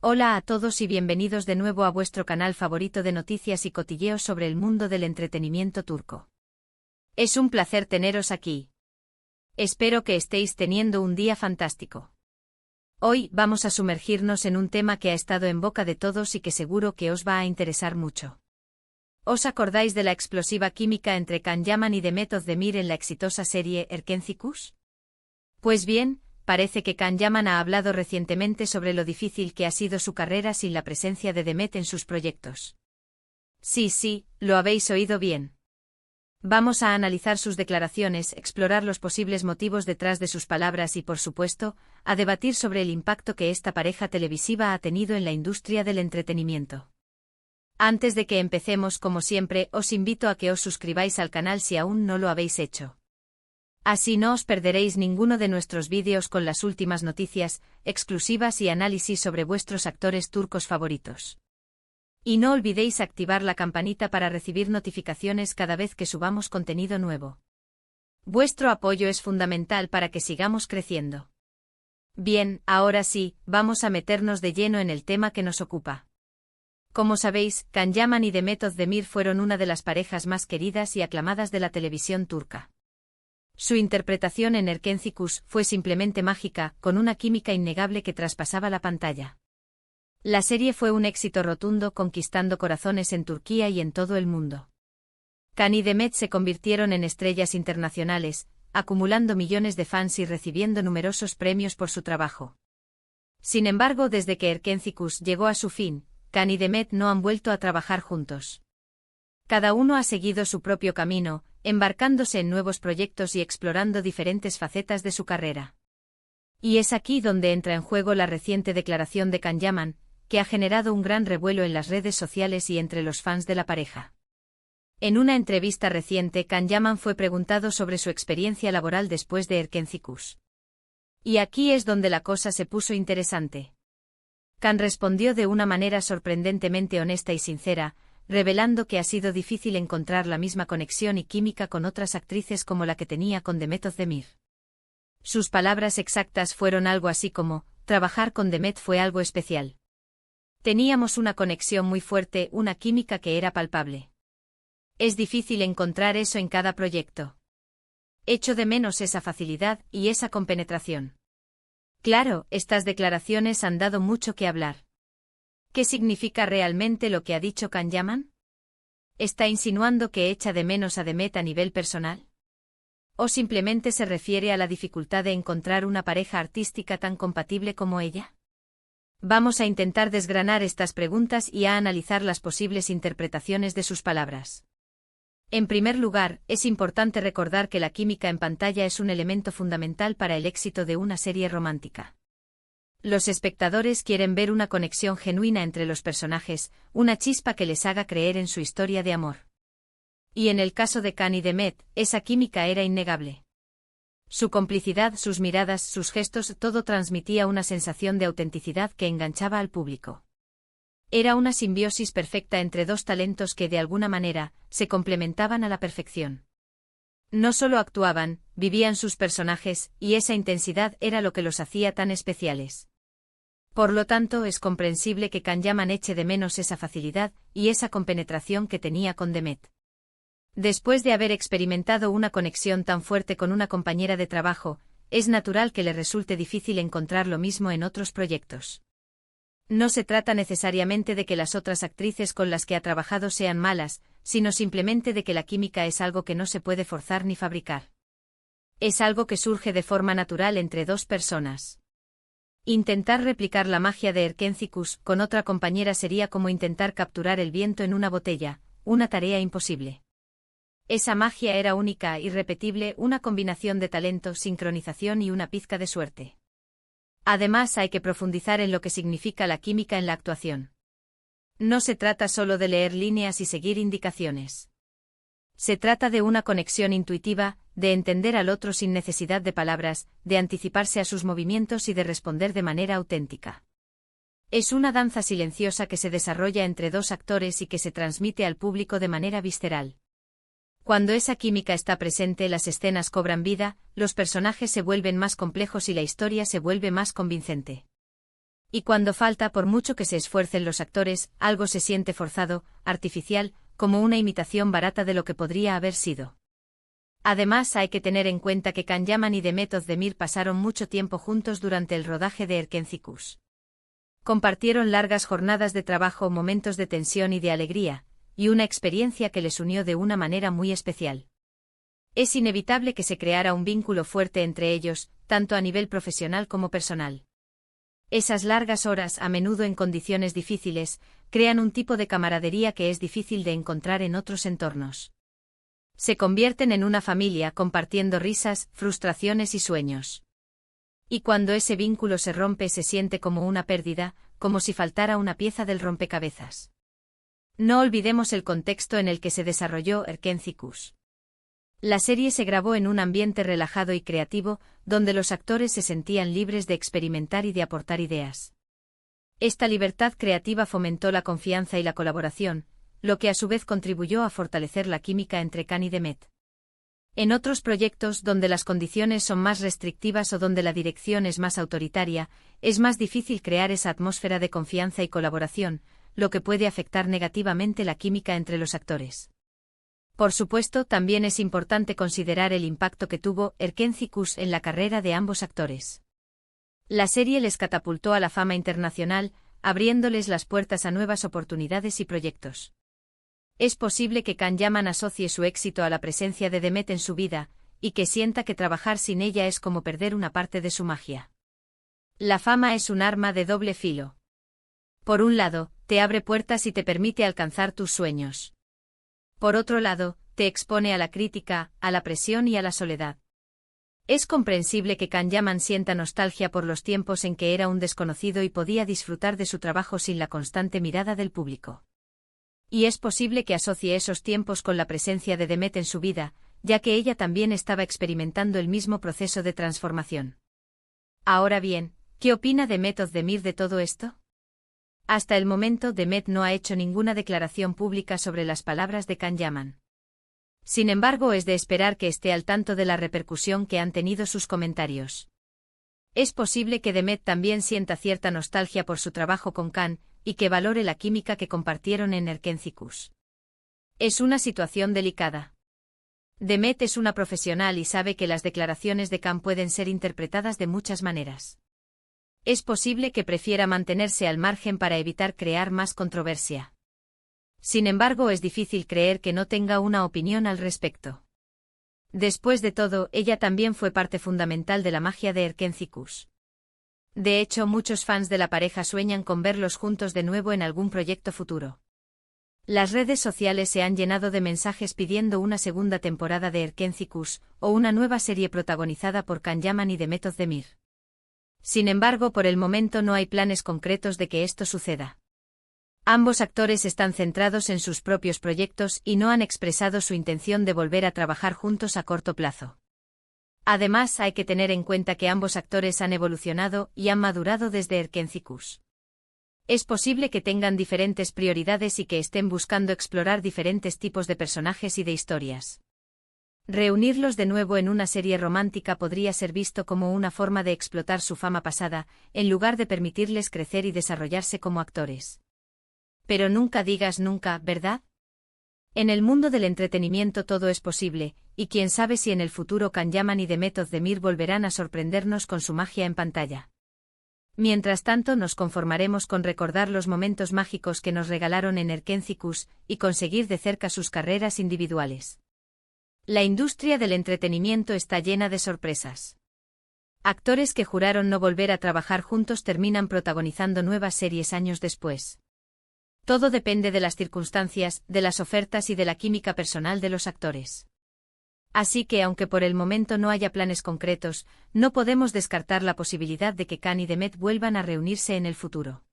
Hola a todos y bienvenidos de nuevo a vuestro canal favorito de noticias y cotilleos sobre el mundo del entretenimiento turco. Es un placer teneros aquí. Espero que estéis teniendo un día fantástico. Hoy vamos a sumergirnos en un tema que ha estado en boca de todos y que seguro que os va a interesar mucho. ¿Os acordáis de la explosiva química entre Can Yaman y Demet Özdemir en la exitosa serie Erkenci? Pues bien, parece que Can Yaman ha hablado recientemente sobre lo difícil que ha sido su carrera sin la presencia de Demet en sus proyectos. Sí, lo habéis oído bien. Vamos a analizar sus declaraciones, explorar los posibles motivos detrás de sus palabras y, por supuesto, a debatir sobre el impacto que esta pareja televisiva ha tenido en la industria del entretenimiento. Antes de que empecemos, como siempre, os invito a que os suscribáis al canal si aún no lo habéis hecho. Así no os perderéis ninguno de nuestros vídeos con las últimas noticias, exclusivas y análisis sobre vuestros actores turcos favoritos. Y no olvidéis activar la campanita para recibir notificaciones cada vez que subamos contenido nuevo. Vuestro apoyo es fundamental para que sigamos creciendo. Bien, ahora sí, vamos a meternos de lleno en el tema que nos ocupa. Como sabéis, Can Yaman y Demet Özdemir fueron una de las parejas más queridas y aclamadas de la televisión turca. Su interpretación en Erkenci fue simplemente mágica, con una química innegable que traspasaba la pantalla. La serie fue un éxito rotundo, conquistando corazones en Turquía y en todo el mundo. Can y Demet se convirtieron en estrellas internacionales, acumulando millones de fans y recibiendo numerosos premios por su trabajo. Sin embargo, desde que Erkenci llegó a su fin, Can y Demet no han vuelto a trabajar juntos. Cada uno ha seguido su propio camino, embarcándose en nuevos proyectos y explorando diferentes facetas de su carrera. Y es aquí donde entra en juego la reciente declaración de Can Yaman, que ha generado un gran revuelo en las redes sociales y entre los fans de la pareja. En una entrevista reciente, Can Yaman fue preguntado sobre su experiencia laboral después de Erkenci. Y aquí es donde la cosa se puso interesante. Can respondió de una manera sorprendentemente honesta y sincera, revelando que ha sido difícil encontrar la misma conexión y química con otras actrices como la que tenía con Demet Özdemir. Sus palabras exactas fueron algo así como: trabajar con Demet fue algo especial. Teníamos una conexión muy fuerte, una química que era palpable. Es difícil encontrar eso en cada proyecto. Echo de menos esa facilidad y esa compenetración. Claro, estas declaraciones han dado mucho que hablar. ¿Qué significa realmente lo que ha dicho Can Yaman? ¿Está insinuando que echa de menos a Demet a nivel personal? ¿O simplemente se refiere a la dificultad de encontrar una pareja artística tan compatible como ella? Vamos a intentar desgranar estas preguntas y a analizar las posibles interpretaciones de sus palabras. En primer lugar, es importante recordar que la química en pantalla es un elemento fundamental para el éxito de una serie romántica. Los espectadores quieren ver una conexión genuina entre los personajes, una chispa que les haga creer en su historia de amor. Y en el caso de Can y Demet, esa química era innegable. Su complicidad, sus miradas, sus gestos, todo transmitía una sensación de autenticidad que enganchaba al público. Era una simbiosis perfecta entre dos talentos que, de alguna manera, se complementaban a la perfección. No solo actuaban, vivían sus personajes, y esa intensidad era lo que los hacía tan especiales. Por lo tanto, es comprensible que Can Yaman eche de menos esa facilidad y esa compenetración que tenía con Demet. Después de haber experimentado una conexión tan fuerte con una compañera de trabajo, es natural que le resulte difícil encontrar lo mismo en otros proyectos. No se trata necesariamente de que las otras actrices con las que ha trabajado sean malas, sino simplemente de que la química es algo que no se puede forzar ni fabricar. Es algo que surge de forma natural entre dos personas. Intentar replicar la magia de Erkenci con otra compañera sería como intentar capturar el viento en una botella, una tarea imposible. Esa magia era única, irrepetible, una combinación de talento, sincronización y una pizca de suerte. Además, hay que profundizar en lo que significa la química en la actuación. No se trata solo de leer líneas y seguir indicaciones. Se trata de una conexión intuitiva, de entender al otro sin necesidad de palabras, de anticiparse a sus movimientos y de responder de manera auténtica. Es una danza silenciosa que se desarrolla entre dos actores y que se transmite al público de manera visceral. Cuando esa química está presente, las escenas cobran vida, los personajes se vuelven más complejos y la historia se vuelve más convincente. Y cuando falta, por mucho que se esfuercen los actores, algo se siente forzado, artificial, como una imitación barata de lo que podría haber sido. Además, hay que tener en cuenta que Can Yaman y Demet Özdemir pasaron mucho tiempo juntos durante el rodaje de Erkenci. Compartieron largas jornadas de trabajo, momentos de tensión y de alegría, y una experiencia que les unió de una manera muy especial. Es inevitable que se creara un vínculo fuerte entre ellos, tanto a nivel profesional como personal. Esas largas horas, a menudo en condiciones difíciles, crean un tipo de camaradería que es difícil de encontrar en otros entornos. Se convierten en una familia, compartiendo risas, frustraciones y sueños. Y cuando ese vínculo se rompe, se siente como una pérdida, como si faltara una pieza del rompecabezas. No olvidemos el contexto en el que se desarrolló Erkenci. La serie se grabó en un ambiente relajado y creativo, donde los actores se sentían libres de experimentar y de aportar ideas. Esta libertad creativa fomentó la confianza y la colaboración, lo que a su vez contribuyó a fortalecer la química entre Can y Demet. En otros proyectos donde las condiciones son más restrictivas o donde la dirección es más autoritaria, es más difícil crear esa atmósfera de confianza y colaboración, lo que puede afectar negativamente la química entre los actores. Por supuesto, también es importante considerar el impacto que tuvo Erkenci en la carrera de ambos actores. La serie les catapultó a la fama internacional, abriéndoles las puertas a nuevas oportunidades y proyectos. Es posible que Can Yaman asocie su éxito a la presencia de Demet en su vida, y que sienta que trabajar sin ella es como perder una parte de su magia. La fama es un arma de doble filo. Por un lado, te abre puertas y te permite alcanzar tus sueños. Por otro lado, te expone a la crítica, a la presión y a la soledad. Es comprensible que Can Yaman sienta nostalgia por los tiempos en que era un desconocido y podía disfrutar de su trabajo sin la constante mirada del público. Y es posible que asocie esos tiempos con la presencia de Demet en su vida, ya que ella también estaba experimentando el mismo proceso de transformación. Ahora bien, ¿qué opina Demet Özdemir de todo esto? Hasta el momento, Demet no ha hecho ninguna declaración pública sobre las palabras de Can Yaman. Sin embargo, es de esperar que esté al tanto de la repercusión que han tenido sus comentarios. Es posible que Demet también sienta cierta nostalgia por su trabajo con Can, y que valore la química que compartieron en Erkenci. Es una situación delicada. Demet es una profesional y sabe que las declaraciones de Can pueden ser interpretadas de muchas maneras. Es posible que prefiera mantenerse al margen para evitar crear más controversia. Sin embargo, es difícil creer que no tenga una opinión al respecto. Después de todo, ella también fue parte fundamental de la magia de Erkenci. De hecho, muchos fans de la pareja sueñan con verlos juntos de nuevo en algún proyecto futuro. Las redes sociales se han llenado de mensajes pidiendo una segunda temporada de Erkenci o una nueva serie protagonizada por Can Yaman y Demet Özdemir. Sin embargo, por el momento no hay planes concretos de que esto suceda. Ambos actores están centrados en sus propios proyectos y no han expresado su intención de volver a trabajar juntos a corto plazo. Además, hay que tener en cuenta que ambos actores han evolucionado y han madurado desde Erkenci. Es posible que tengan diferentes prioridades y que estén buscando explorar diferentes tipos de personajes y de historias. Reunirlos de nuevo en una serie romántica podría ser visto como una forma de explotar su fama pasada, en lugar de permitirles crecer y desarrollarse como actores. Pero nunca digas nunca, ¿verdad? En el mundo del entretenimiento todo es posible, y quién sabe si en el futuro Can Yaman y Demet Özdemir volverán a sorprendernos con su magia en pantalla. Mientras tanto, nos conformaremos con recordar los momentos mágicos que nos regalaron en Erkenci y conseguir de cerca sus carreras individuales. La industria del entretenimiento está llena de sorpresas. Actores que juraron no volver a trabajar juntos terminan protagonizando nuevas series años después. Todo depende de las circunstancias, de las ofertas y de la química personal de los actores. Así que, aunque por el momento no haya planes concretos, no podemos descartar la posibilidad de que Can y Demet vuelvan a reunirse en el futuro.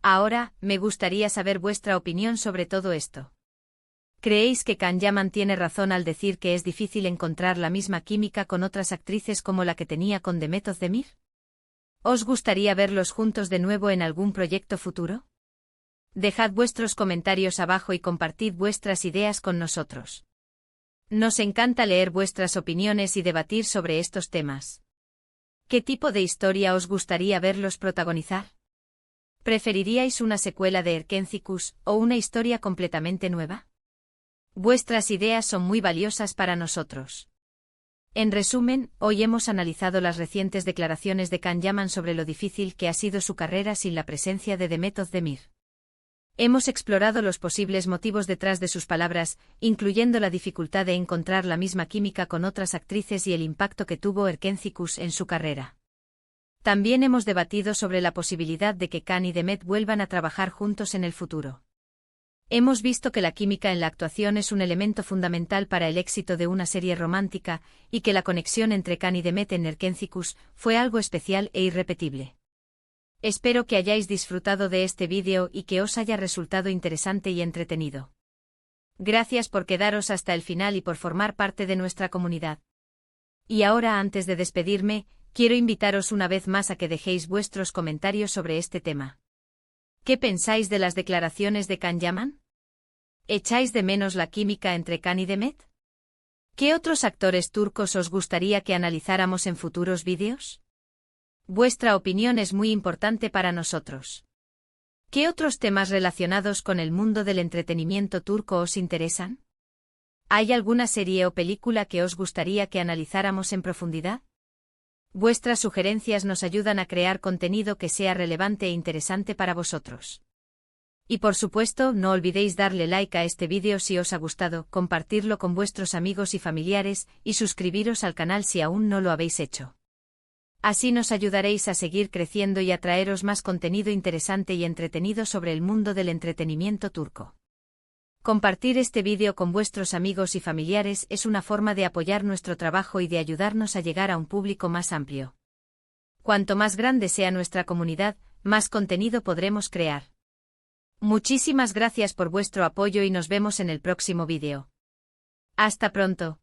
Ahora, me gustaría saber vuestra opinión sobre todo esto. ¿Creéis que Can Yaman tiene razón al decir que es difícil encontrar la misma química con otras actrices como la que tenía con Demet Özdemir? ¿Os gustaría verlos juntos de nuevo en algún proyecto futuro? Dejad vuestros comentarios abajo y compartid vuestras ideas con nosotros. Nos encanta leer vuestras opiniones y debatir sobre estos temas. ¿Qué tipo de historia os gustaría verlos protagonizar? ¿Preferiríais una secuela de Erkencicus o una historia completamente nueva? Vuestras ideas son muy valiosas para nosotros. En resumen, hoy hemos analizado las recientes declaraciones de Can Yaman sobre lo difícil que ha sido su carrera sin la presencia de Demet Özdemir. Hemos explorado los posibles motivos detrás de sus palabras, incluyendo la dificultad de encontrar la misma química con otras actrices y el impacto que tuvo Erkencicus en su carrera. También hemos debatido sobre la posibilidad de que Can y Demet vuelvan a trabajar juntos en el futuro. Hemos visto que la química en la actuación es un elemento fundamental para el éxito de una serie romántica, y que la conexión entre Can y Demet en Erkencicus fue algo especial e irrepetible. Espero que hayáis disfrutado de este vídeo y que os haya resultado interesante y entretenido. Gracias por quedaros hasta el final y por formar parte de nuestra comunidad. Y ahora, antes de despedirme, quiero invitaros una vez más a que dejéis vuestros comentarios sobre este tema. ¿Qué pensáis de las declaraciones de Can Yaman? ¿Echáis de menos la química entre Can y Demet? ¿Qué otros actores turcos os gustaría que analizáramos en futuros vídeos? Vuestra opinión es muy importante para nosotros. ¿Qué otros temas relacionados con el mundo del entretenimiento turco os interesan? ¿Hay alguna serie o película que os gustaría que analizáramos en profundidad? Vuestras sugerencias nos ayudan a crear contenido que sea relevante e interesante para vosotros. Y por supuesto, no olvidéis darle like a este vídeo si os ha gustado, compartirlo con vuestros amigos y familiares, y suscribiros al canal si aún no lo habéis hecho. Así nos ayudaréis a seguir creciendo y a traeros más contenido interesante y entretenido sobre el mundo del entretenimiento turco. Compartir este vídeo con vuestros amigos y familiares es una forma de apoyar nuestro trabajo y de ayudarnos a llegar a un público más amplio. Cuanto más grande sea nuestra comunidad, más contenido podremos crear. Muchísimas gracias por vuestro apoyo y nos vemos en el próximo vídeo. Hasta pronto.